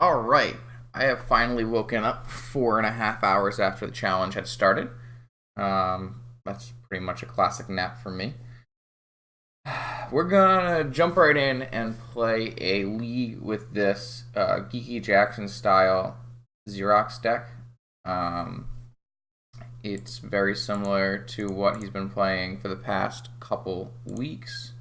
All right, I have finally woken up 4.5 hours after the challenge had started. That's pretty much a classic nap for me. We're gonna jump right in and play a league with this Geeky Jackson style Xerox deck. Um, it's very similar to what he's been playing for the past couple weeks.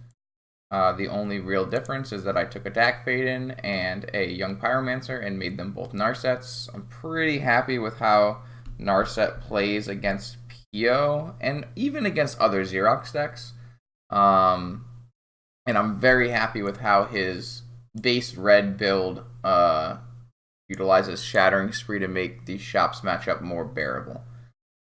The only real difference is that I took a Dak Faden and a Young Pyromancer and made them both Narsets. I'm pretty happy with how Narset plays against PO and even against other Xerox decks. And I'm very happy with how his base red build utilizes Shattering Spree to make the shops matchup more bearable.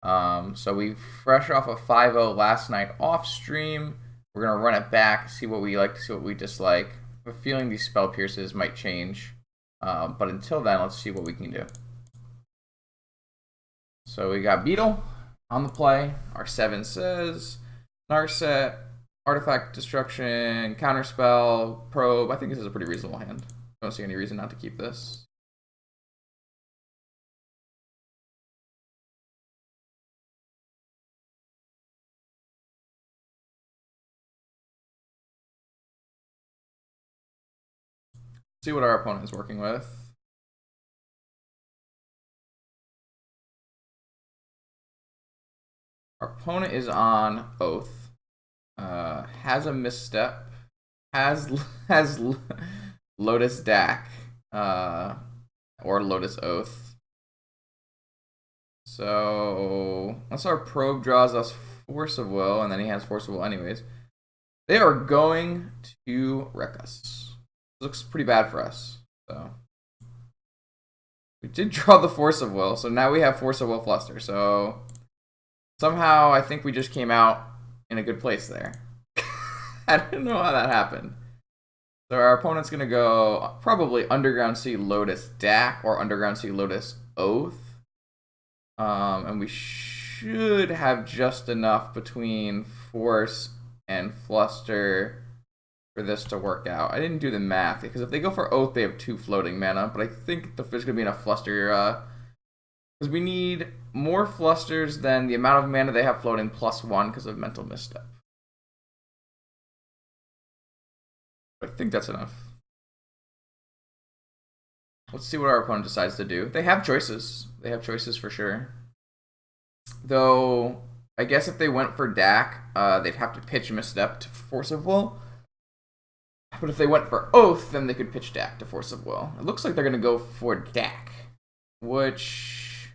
So we fresh off a 5-0 last night off stream. We're going to run it back, see what we like, see what we dislike. I have a feeling these Spell Pierces might change. But until then, let's see what we can do. So we got Beetle on the play. Our 7 says Narset, Artifact Destruction, Counterspell, Probe. I think this is a pretty reasonable hand. I don't see any reason not to keep this. See what our opponent is working with. Our opponent is on Oath. Has a misstep. Has Lotus Dak. Or Lotus Oath. So unless our probe draws us Force of Will, and then he has Force of Will anyways, they are going to wreck us. Looks pretty bad for us. So we did draw the Force of Will, so now we have Force of Will Fluster. So somehow I think we just came out in a good place there. I don't know how that happened. So our opponent's gonna go probably Underground Sea Lotus Dak or Underground Sea Lotus Oath. And we should have just enough between Force and Fluster for this to work out. I didn't do the math, because if they go for Oath, they have 2 floating mana, but I think there's going to be enough Fluster, because we need more Flusters than the amount of mana they have floating plus 1 because of Mental Misstep. I think that's enough. Let's see what our opponent decides to do. They have choices. They have choices for sure. Though, I guess if they went for Dak, they'd have to pitch Misstep to Force of Will. But if they went for Oath, then they could pitch Dak to Force of Will. It looks like they're going to go for Dak, which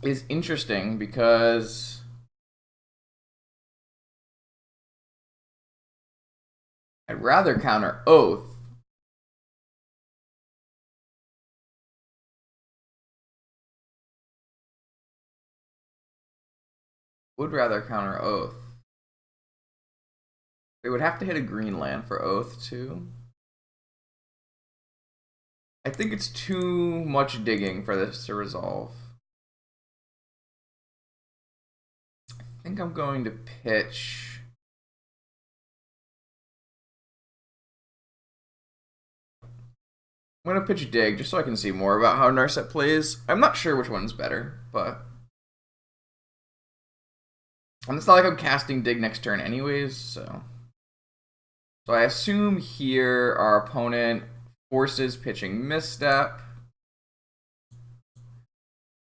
is interesting because I'd rather counter Oath. Would rather counter Oath. They would have to hit a green land for Oath, too. I think it's too much digging for this to resolve. I think I'm going to pitch... I'm going to pitch Dig, just so I can see more about how Narset plays. I'm not sure which one's better, but... And it's not like I'm casting Dig next turn anyways, so... So I assume here our opponent forces pitching Misstep,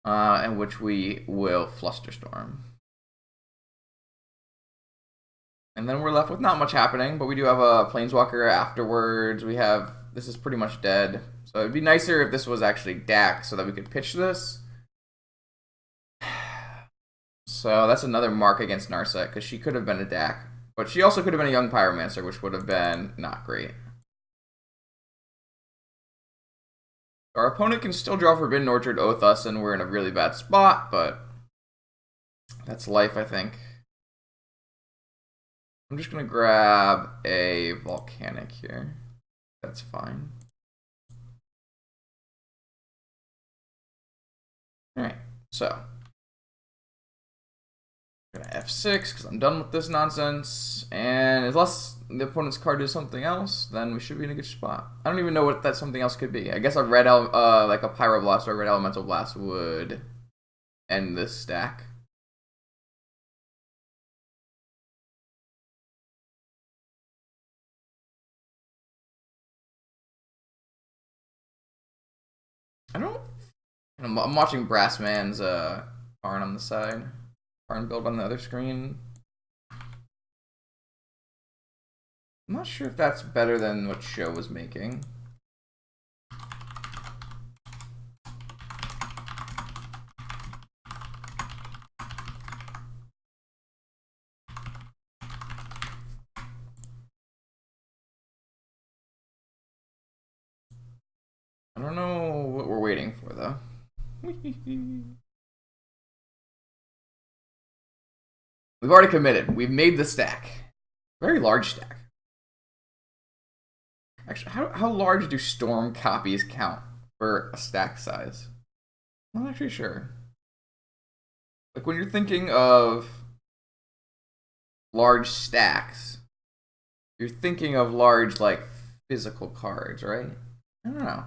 in which we will Flusterstorm. And then we're left with not much happening, but we do have a Planeswalker afterwards. We have, this is pretty much dead. So it'd be nicer if this was actually Dak so that we could pitch this. So that's another mark against Narset, because she could have been a Dak. But she also could have been a Young Pyromancer, which would have been not great. Our opponent can still draw Forbidden Orchard, Oath us, and we're in a really bad spot, but that's life, I think. I'm just going to grab a Volcanic here. That's fine. Alright, so I'm gonna F6 because I'm done with this nonsense. And unless the opponent's card does something else, then we should be in a good spot. I don't even know what that something else could be. I guess a like a Pyroblast or a red Elemental Blast would end this stack. I'm watching Brassman's Karn on the side. Karn build on the other screen. I'm not sure if that's better than what Show was making. I don't know what we're waiting for, though. We've already committed. We've made the stack. Very large stack. Actually, how large do storm copies count for a stack size? I'm not actually sure. Like, when you're thinking of large stacks, you're thinking of large, like, physical cards, right? I don't know.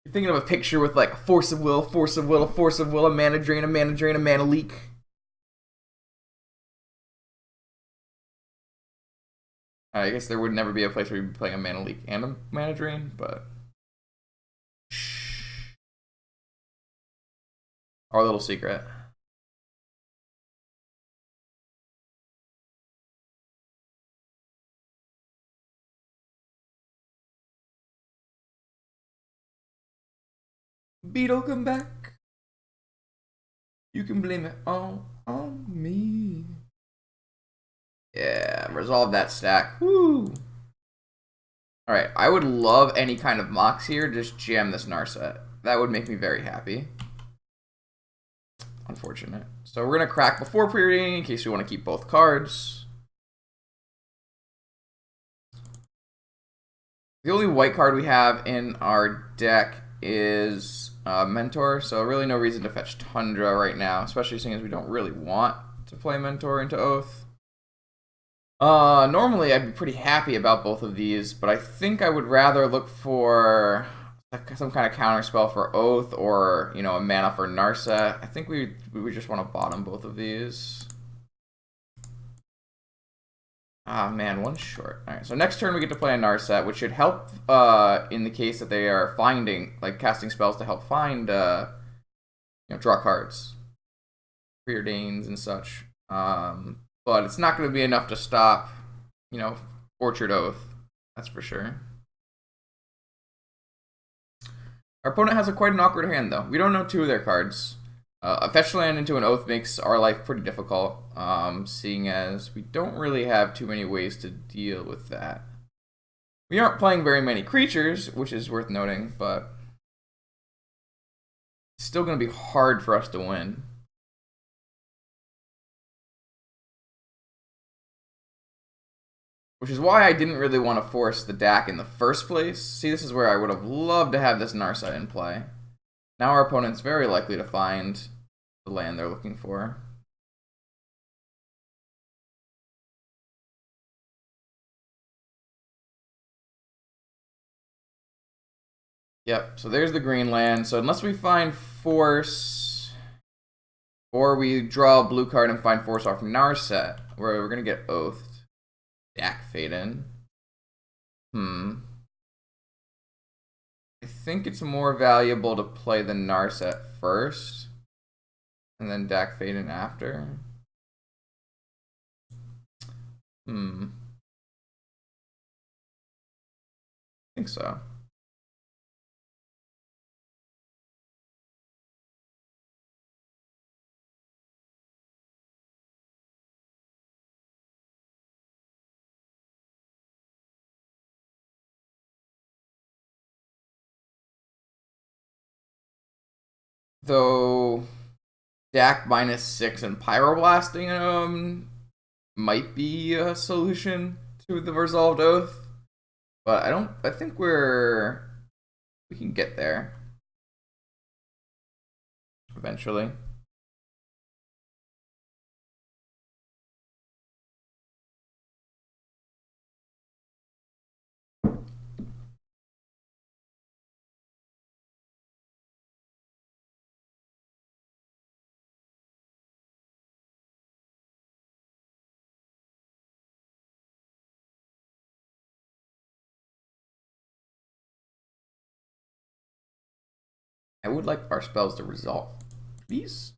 You're thinking of a picture with, like, a Force of Will, Force of Will, a Force of Will, a Mana Drain, a Mana Drain, a Mana Leak. I guess there would never be a place where you'd be playing a Mana Leak and a Mana Drain, but... Shh. Our little secret. Beetle, come back. You can blame it all on me. Yeah, resolve that stack. Woo! Alright, I would love any kind of Mox here. Just jam this Narset. That would make me very happy. Unfortunate. So we're going to crack before pre-reading in case we want to keep both cards. The only white card we have in our deck is Mentor, so really no reason to fetch Tundra right now, especially seeing as we don't really want to play Mentor into Oath. Normally I'd be pretty happy about both of these, but I think I would rather look for some kind of counter spell for Oath or, you know, a mana for Narset. I think we just want to bottom both of these. Ah, man, one short. Alright, so next turn we get to play a Narset, which should help in the case that they are casting spells to help find, draw cards. Preordains and such. But it's not going to be enough to stop, Orchard Oath. That's for sure. Our opponent has quite an awkward hand, though. We don't know two of their cards. A fetch land into an Oath makes our life pretty difficult, seeing as we don't really have too many ways to deal with that. We aren't playing very many creatures, which is worth noting, but it's still going to be hard for us to win. Which is why I didn't really want to force the DAC in the first place. See, this is where I would have loved to have this Narset in play. Now our opponent's very likely to find the land they're looking for. Yep, so there's the green land. So unless we find Force, or we draw a blue card and find Force off Narset, where we're going to get Oathed. DAC Faden. I think it's more valuable to play the Narset first, and then DAC Faden after. I think so. Though DAC -6 and Pyroblasting might be a solution to the Resolved Oath, but I think we can get there eventually. I would like our spells to resolve. Please.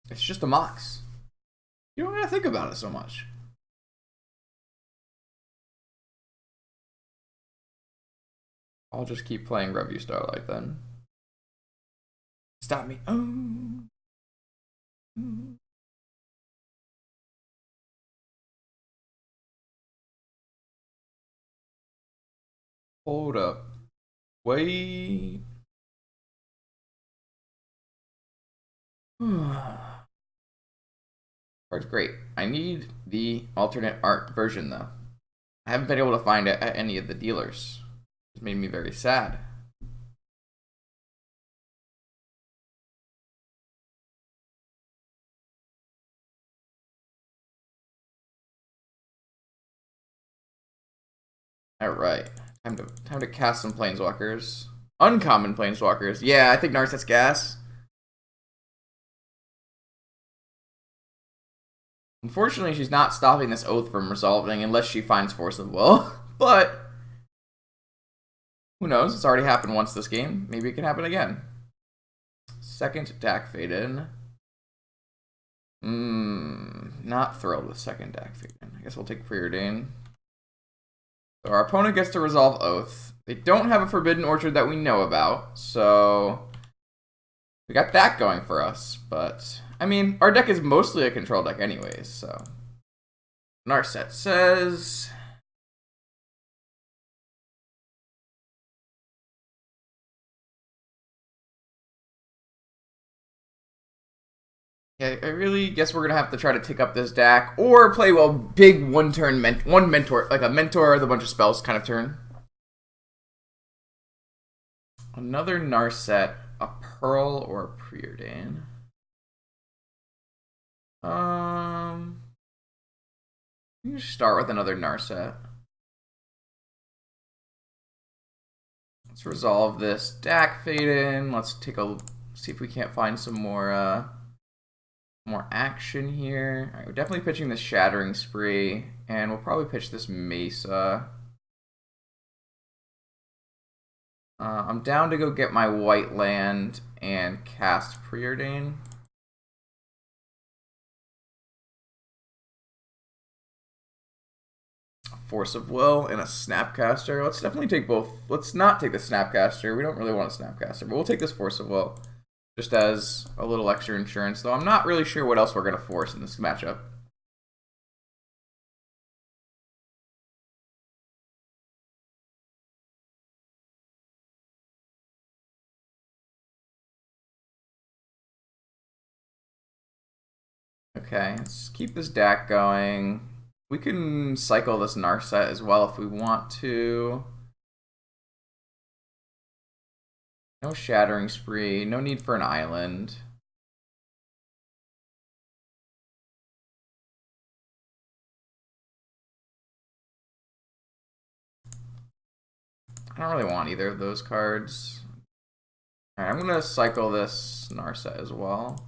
It's just a Mox. You don't gotta think about it so much. I'll just keep playing Review Starlight then. Stop me. Hold up. Wait. Art's great. I need the alternate art version though. I haven't been able to find it at any of the dealers. It's made me very sad. Alright. Time to cast some planeswalkers. Uncommon planeswalkers. Yeah, I think Narset's gas. Unfortunately, she's not stopping this oath from resolving unless she finds Force of Will. But who knows? It's already happened once this game. Maybe it can happen again. Second Dak Faded. Not thrilled with second Dak Faded. I guess we'll take Preordain. So our opponent gets to resolve Oath. They don't have a Forbidden Orchard that we know about, so we got that going for us. But I mean, our deck is mostly a control deck anyways, so Narset says yeah, I really guess we're gonna have to try to take up this deck or play a big one mentor, like a mentor with a bunch of spells kind of turn. Another Narset, a Pearl, or a Preordain. You can start with another Narset. Let's resolve this Dak Faded. Let's see if we can't find some more action here. All right, we're definitely pitching this Shattering Spree, and we'll probably pitch this Mesa. I'm down to go get my white land and cast Preordain. Force of Will and a Snapcaster. Let's definitely take both. Let's not take the Snapcaster. We don't really want a Snapcaster, but we'll take this Force of Will just as a little extra insurance, though I'm not really sure what else we're going to force in this matchup. Okay, let's keep this DAC going. We can cycle this Narset as well if we want to. No Shattering Spree, no need for an island. I don't really want either of those cards. Alright, I'm gonna cycle this Narset as well.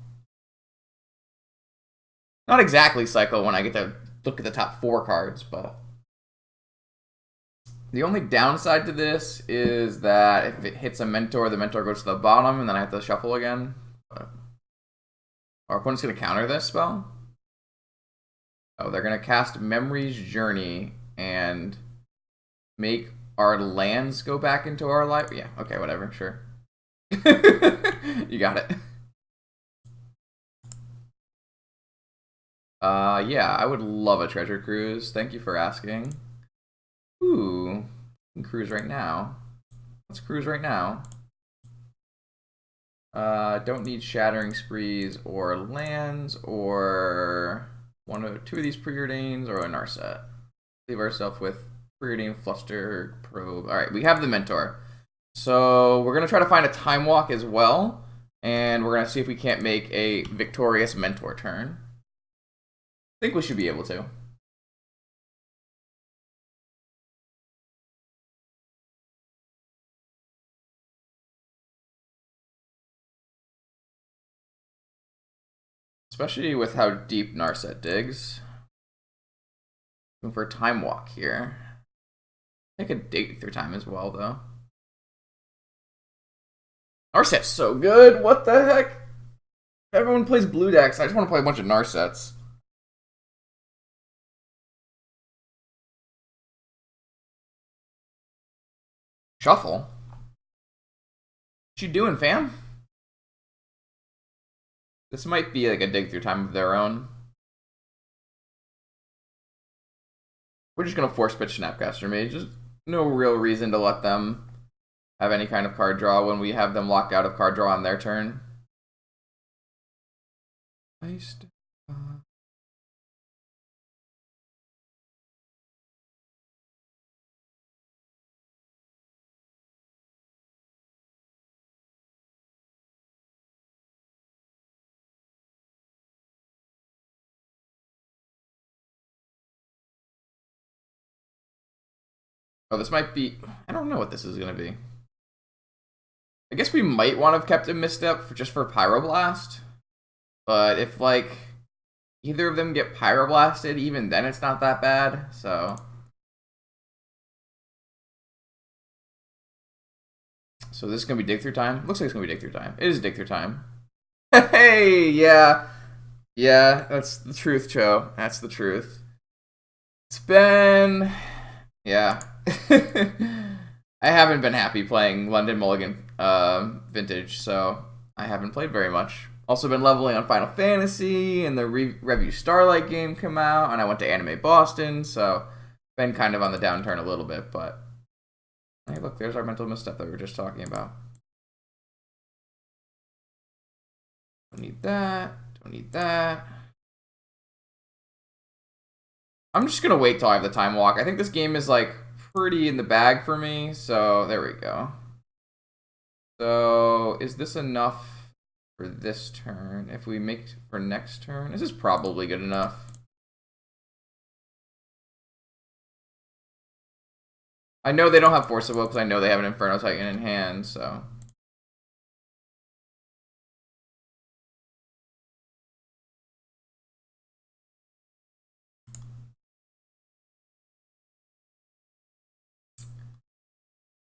Not exactly cycle when I get to look at the top 4 cards, but the only downside to this is that if it hits a mentor, the mentor goes to the bottom, and then I have to shuffle again. But our opponent's going to counter this spell. Oh, they're going to cast Memory's Journey and make our lands go back into our life. Yeah, okay, whatever, sure. You got it. Yeah, I would love a treasure cruise. Thank you for asking. Ooh, we can cruise right now. Let's cruise right now. Don't need Shattering Sprees or lands or two of these Preordains or a Narset. Leave ourselves with Preordain, Fluster, Probe. Alright, we have the Mentor. So we're going to try to find a Time Walk as well. And we're going to see if we can't make a victorious Mentor turn. I think we should be able to. Let's Especially with how deep Narset digs. Looking for a time walk here. I could dig through time as well, though. Narset's so good. What the heck? Everyone plays blue decks. I just want to play a bunch of Narsets. Shuffle? What you doing, fam? This might be like a dig through time of their own. We're just gonna force pitch Snapcaster Mage. Just no real reason to let them have any kind of card draw when we have them locked out of card draw on their turn. Oh, this might be... I don't know what this is going to be. I guess we might want to have kept a Misstep just for Pyroblast. But if, like, either of them get Pyroblasted, even then it's not that bad, so... So this is going to be dig through time? Looks like it's going to be dig through time. It is dig through time. Hey, yeah. Yeah, that's the truth, Cho. That's the truth. It's been... Yeah. I haven't been happy playing London Mulligan Vintage, so I haven't played very much. Also been leveling on Final Fantasy, and the Review Starlight game came out, and I went to Anime Boston, so been kind of on the downturn a little bit, but... Hey, look, there's our mental misstep that we were just talking about. Don't need that. Don't need that. I'm just going to wait till I have the time walk. I think this game is, like, pretty in the bag for me, so there we go. So, is this enough for this turn? If we make for next turn, this is probably good enough. I know they don't have Force of Will because I know they have an Inferno Titan in hand, so...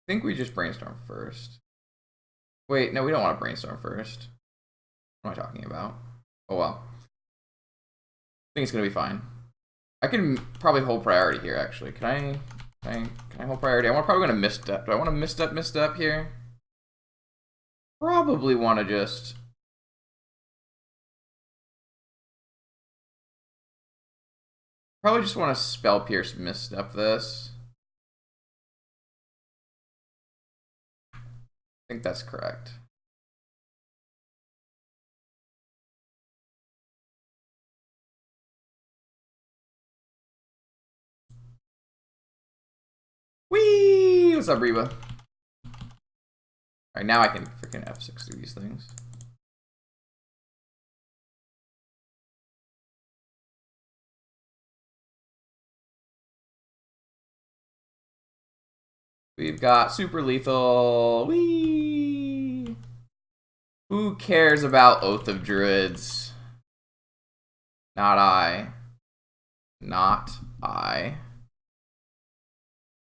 I think we just brainstorm first. Wait, no, we don't want to brainstorm first. What am I talking about? Oh well. I think it's gonna be fine. I can probably hold priority here, actually. Can I hold priority? I'm probably gonna misstep. Do I want to misstep here? Probably want to just... Probably just want to Spell Pierce misstep this. I think that's correct. Whee! What's up, Reba? Alright, now I can freaking F6 through these things. We've got Super Lethal. Whee! Who cares about Oath of Druids? Not I. Not I.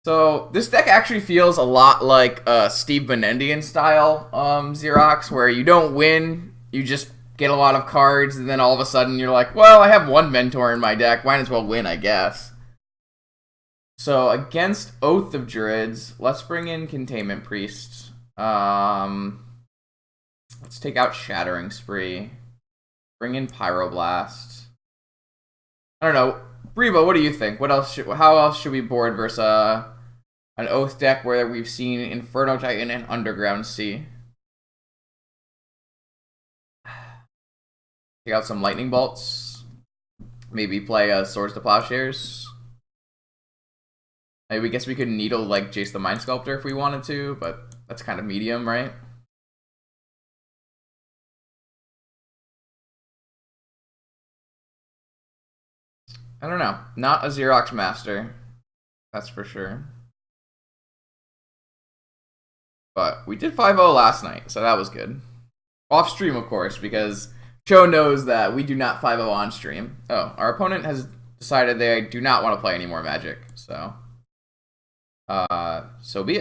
So, this deck actually feels a lot like Steve Benendian style Xerox, where you don't win, you just get a lot of cards, and then all of a sudden you're like, well, I have one Mentor in my deck, might as well win, I guess. So, against Oath of Druids, let's bring in Containment Priests. Let's take out Shattering Spree. Bring in Pyroblast. I don't know. Reba, what do you think? How else should we board versus an Oath deck where we've seen Inferno Titan and Underground Sea? Take out some Lightning Bolts. Maybe play Swords to Plowshares. Maybe, I guess we could needle like Jace the Mind Sculptor if we wanted to, but that's kind of medium, right? I don't know. Not a Xerox master. That's for sure. But we did 5-0 last night, so that was good. Off stream, of course, because Cho knows that we do not 5-0 on stream. Oh, our opponent has decided they do not want to play any more Magic, so so be it.